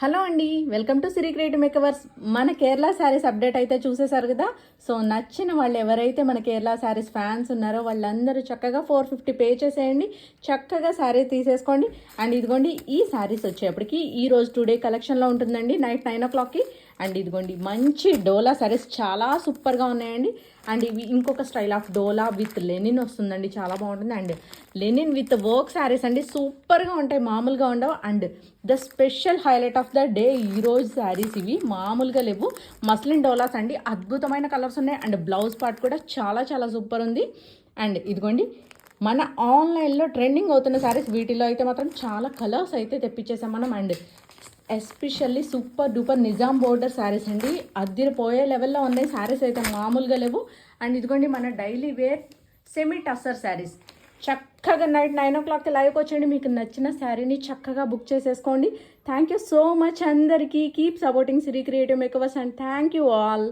Hello అండి, welcome to Siri creative makeovers. మన Kerala saris update అయితే చూసేశారు కదా. సో నచ్చిన వాళ్ళు ఎవరైతే మన కేరళ శారీస్ ఫ్యాన్స్ ఉన్నారో వాళ్ళందరూ చక్కగా 450 పే చేసేయండి, చక్కగా శారీ తీసేసుకోండి. అండ్ ఇదిగోండి ఈ శారీస్ వచ్చేప్పటికి ఈ రోజు టుడే కలెక్షన్లో ఉంటుందండి నైట్ 9 o'clockకి. అండ్ ఇదిగోండి మంచి డోలా శారీస్ చాలా సూపర్గా ఉన్నాయండి. అండ్ ఇవి ఇంకొక style of Dola with linen వస్తుందండి, చాలా బాగుంటుంది. And linen with work sarees అండి, సూపర్గా ఉంటాయి, మామూలుగా ఉండవు. And the special highlight of the day ఈరోజు శారీస్ ఇవి మామూలుగా లేవు, మస్లిన్ డోలాస్ అండి, అద్భుతమైన కలర్స్ ఉన్నాయి. అండ్ బ్లౌజ్ పార్ట్ కూడా చాలా చాలా సూపర్ ఉంది. అండ్ ఇదిగోండి మన ఆన్లైన్లో ట్రెండింగ్ అవుతున్న శారీస్, వీటిలో అయితే మాత్రం చాలా కలర్స్ అయితే తెప్పించేసాం మనం. And especially super duper Nizam border saris అండి, అద్దరిపోయే లెవెల్లో ఉన్నాయి శారీస్ అయితే, మామూలుగా లేవు. అండ్ ఇదిగోండి మన daily wear semi tussar sarees, చక్కగా నైట్ 9 o'clockకి లైవ్కి వచ్చేయండి. మీకు నచ్చిన శారీని చక్కగా బుక్ చేసేసుకోండి. థ్యాంక్ యూ సో మచ్ అందరికీ. Keep supporting Siri creative makeovers and thank you all.